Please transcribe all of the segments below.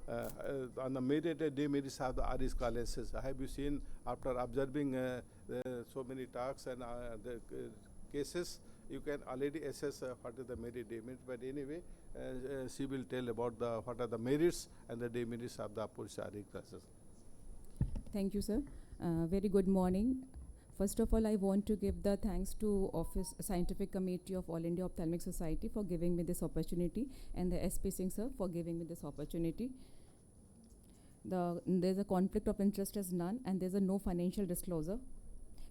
on the merit and demerits of the iris claw lenses. Have you seen, after observing so many talks and the cases, you can already assess what is the merit demerits. But anyway, she will tell about what are the merits and the demerits of the Aparajita glasses. Thank you, sir. Very good morning. First of all, I want to give the thanks to Office Scientific Committee of All India Ophthalmic Society for giving me this opportunity, and the SP Singh sir for giving me this opportunity. There's a conflict of interest as none, and there's a no financial disclosure.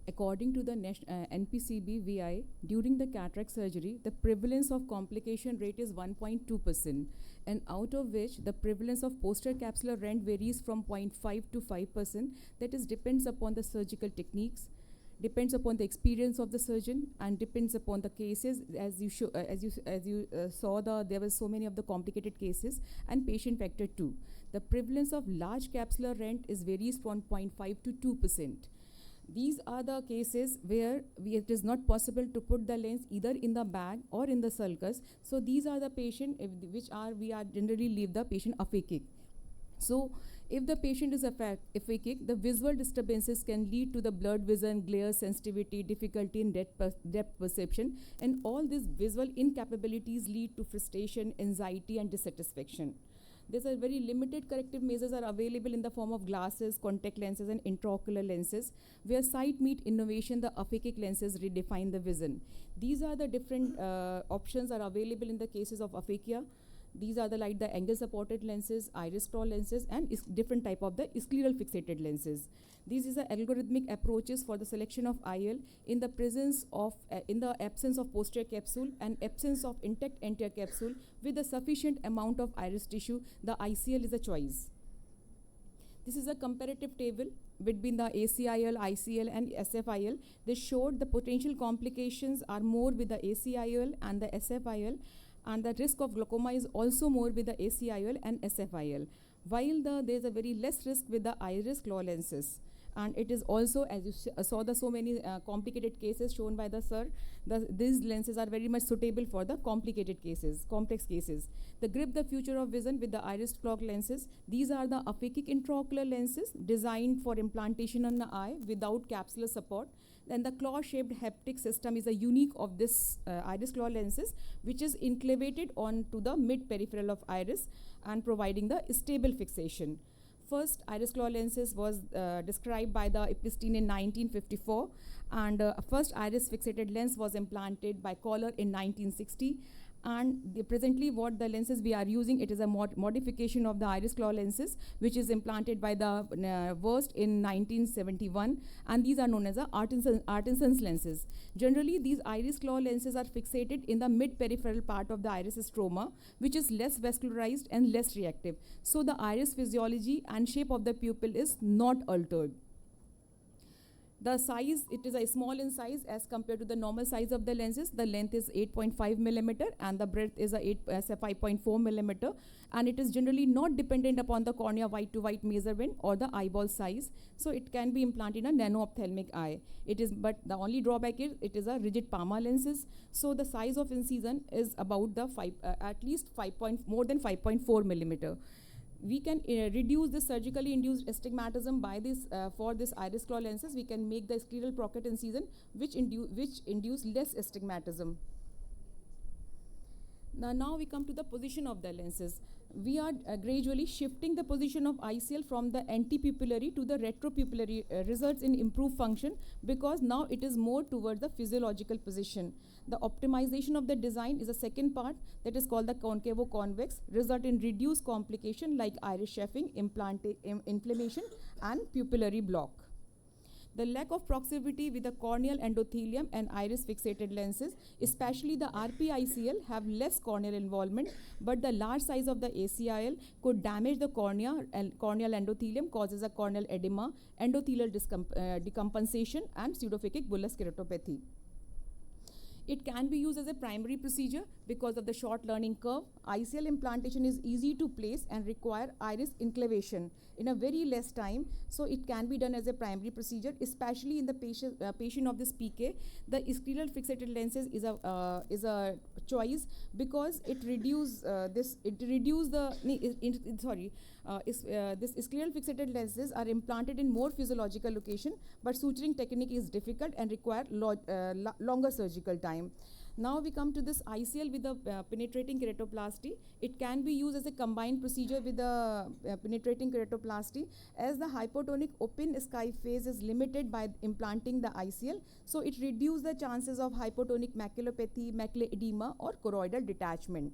According to the NPCB VI, during the cataract surgery, the prevalence of complication rate is 1.2%, and out of which the prevalence of posterior capsular rent varies from 0.5 to 5%. That is, depends upon the surgical techniques, depends upon the experience of the surgeon, and depends upon the cases. As you saw, there were so many of the complicated cases, and patient factor too. The prevalence of large capsular rent varies from 0.5 to 2%. These are the cases where it is not possible to put the lens either in the bag or in the sulcus. So these are the patient we generally leave the patient aphakic. So if the patient is aphakic, the visual disturbances can lead to the blurred vision, glare, sensitivity, difficulty in depth perception, and all these visual incapabilities lead to frustration, anxiety, and dissatisfaction. There's a very limited corrective measures are available in the form of glasses, contact lenses, and intraocular lenses. Where sight meet innovation, the aphakic lenses redefine the vision. These are the different options are available in the cases of aphakia. These are the angle supported lenses, iris claw lenses, and different type of the scleral fixated lenses. These is the algorithmic approaches for the selection of IL in the presence of, in the absence of posterior capsule and absence of intact anterior capsule with a sufficient amount of iris tissue. The ICL is a choice. This is a comparative table between the ACIL, ICL, and SFIL. They showed the potential complications are more with the ACIL and the SFIL, and the risk of glaucoma is also more with the ACIL and SFIL, while there's a very less risk with the iris claw lenses. And it is also, as you saw so many complicated cases shown by the sir, these lenses are very much suitable for the complicated cases, complex cases. The grip the future of vision with the iris claw lenses. These are the aphakic intraocular lenses designed for implantation on the eye without capsular support. Then the claw-shaped haptic system is a unique of this iris claw lenses, which is enclavated onto the mid-peripheral of iris and providing the stable fixation. First iris claw lenses was described by the Epstein in 1954, and first iris fixated lens was implanted by Kohler in 1960. And presently what the lenses we are using, it is a modification of the iris claw lenses, which is implanted by the Wurst in 1971, and these are known as the Artinson's lenses. Generally, these iris claw lenses are fixated in the mid-peripheral part of the iris stroma, which is less vascularized and less reactive. So the iris physiology and shape of the pupil is not altered. The size, it is a small in size as compared to the normal size of the lenses. The length is 8.5 millimeter and the breadth is 5.4 millimeter, and it is generally not dependent upon the cornea white to white measurement or the eyeball size. So it can be implanted in a nano-ophthalmic eye. But the only drawback is it is a rigid Palma lenses. So the size of incision is about the at least more than 5.4 millimeter. We can reduce the surgically induced astigmatism by this for this iris claw lenses. We can make the scleral pocket incision which induce less astigmatism. Now we come to the position of the lenses. We are gradually shifting the position of ICL from the antipupillary to the retropupillary, results in improved function because now it is more towards the physiological position. The optimization of the design is a second part that is called the concavo-convex, result in reduced complication like iris chafing, inflammation, and pupillary block. The lack of proximity with the corneal endothelium and iris fixated lenses, especially the RPICL, have less corneal involvement, but the large size of the ACIL could damage the cornea, and corneal endothelium causes a corneal edema, endothelial decompensation, and pseudophakic bullous keratopathy. It can be used as a primary procedure because of the short learning curve. ICL implantation is easy to place and require iris inclination in a very less time, so it can be done as a primary procedure, especially in the patient of this PK. The scleral fixated lenses is a choice because it reduce this scleral fixated lenses are implanted in more physiological location, but suturing technique is difficult and require longer surgical time. Now we come to this ICL with the penetrating keratoplasty. It can be used as a combined procedure with the penetrating keratoplasty, as the hypotonic open sky phase is limited by implanting the ICL, so it reduces the chances of hypotonic maculopathy, macular edema, or choroidal detachment.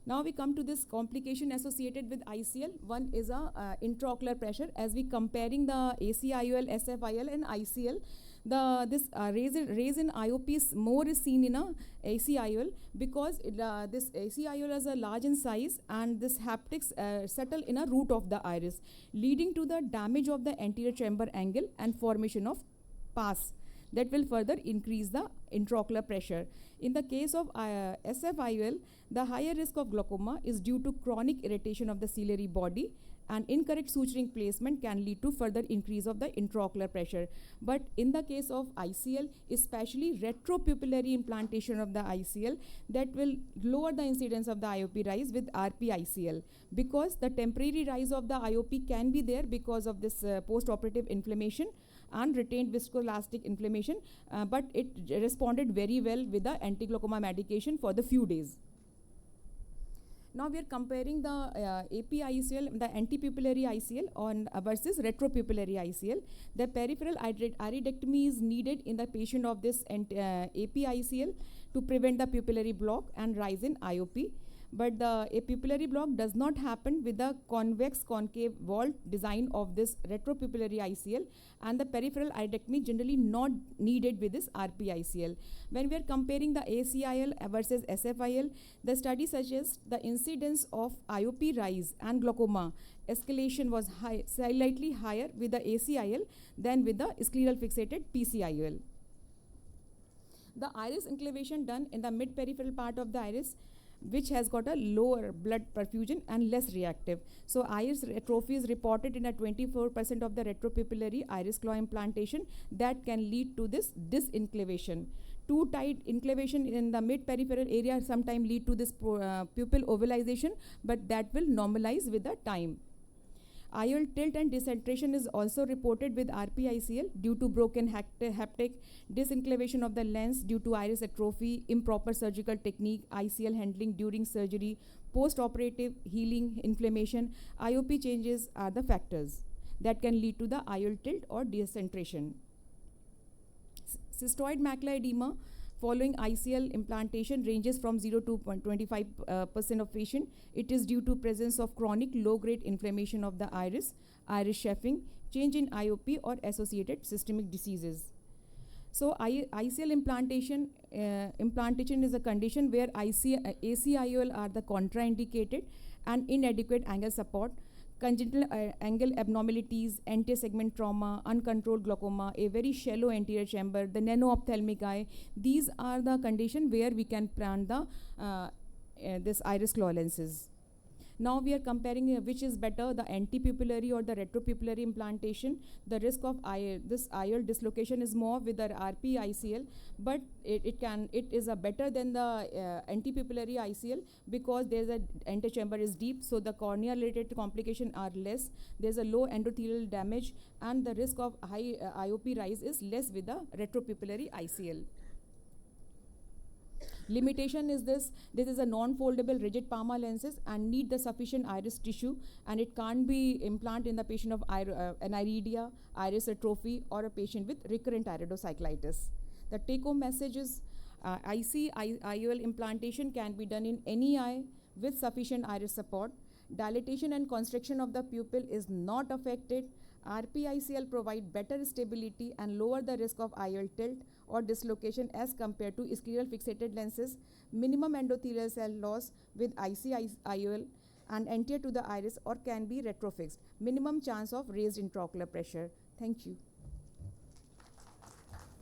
Now we come to this complication associated with ICL. One is intraocular pressure. As we comparing the ACIOL, SFIL, and ICL, this raise in IOP is more seen in a ACIOL because this ACIOL is a large in size, and this haptics settle in a root of the iris, leading to the damage of the anterior chamber angle and formation of pus that will further increase the intraocular pressure. In the case of SFIOL, the higher risk of glaucoma is due to chronic irritation of the ciliary body, and incorrect suturing placement can lead to further increase of the intraocular pressure. But in the case of ICL, especially retropupillary implantation of the ICL, that will lower the incidence of the IOP rise with RP-ICL, because the temporary rise of the IOP can be there because of this post-operative inflammation and retained viscoelastic inflammation, but it responded very well with the anti-glaucoma medication for the few days. Now we are comparing the AP-ICL, the antipupillary ICL versus retropupillary ICL. The peripheral iridectomy is needed in the patient of this AP-ICL to prevent the pupillary block and rise in IOP. But the pupillary block does not happen with the convex concave vault design of this retropupillary ICL, and the peripheral iridectomy generally not needed with this RP-ICL. When we are comparing the ACIL versus SFIL, the study suggests the incidence of IOP rise and glaucoma escalation was slightly higher with the ACIL than with the scleral fixated PCIOL. The iris inclination done in the mid-peripheral part of the iris, which has got a lower blood perfusion and less reactive. So iris atrophy is reported in a 24% of the retropupillary iris claw implantation that can lead to this disinclination. Too tight inclination in the mid-peripheral area sometimes lead to this pupil ovalization, but that will normalize with the time. IOL tilt and decentration is also reported with RP-ICL due to broken haptic, disinclination of the lens due to iris atrophy, improper surgical technique, ICL handling during surgery, post-operative healing, inflammation. IOP changes are the factors that can lead to the IOL tilt or decentration. Cystoid macular edema following ICL implantation ranges from 0 to 0.25% of patient. It is due to presence of chronic low-grade inflammation of the iris chafing, change in IOP, or associated systemic diseases. So ICL implantation is a condition where ACIOL are the contraindicated and inadequate angle support, congenital angle abnormalities, anti-segment trauma, uncontrolled glaucoma, a very shallow anterior chamber, the nano-ophthalmic eye. These are the conditions where we can plan the this iris claw lenses. Now we are comparing which is better, the antipupillary or the retropupillary implantation. The risk of this IOL dislocation is more with the RP-ICL, but it is better than the antipupillary ICL because there's a antechamber is deep, so the cornea-related complications are less. There's a low endothelial damage, and the risk of high IOP rise is less with the retropupillary ICL. Limitation is this is a non-foldable rigid Palma lenses and need the sufficient iris tissue, and it can't be implanted in the patient of aniridia, iris atrophy, or a patient with recurrent iridocyclitis. The take-home message is IOL implantation can be done in any eye with sufficient iris support. Dilatation and constriction of the pupil is not affected. RP-ICL provide better stability and lower the risk of IOL tilt or dislocation as compared to scleral fixated lenses. Minimum endothelial cell loss with IC-IOL and anterior to the iris or can be retrofixed. Minimum chance of raised intraocular pressure. Thank you.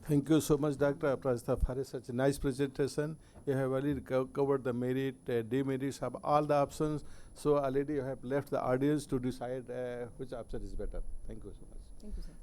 Thank you so much, Dr. Aparajita, for such a nice presentation. You have already covered the merit, demerits of all the options. So already you have left the audience to decide which option is better. Thank you so much. Thank you, sir.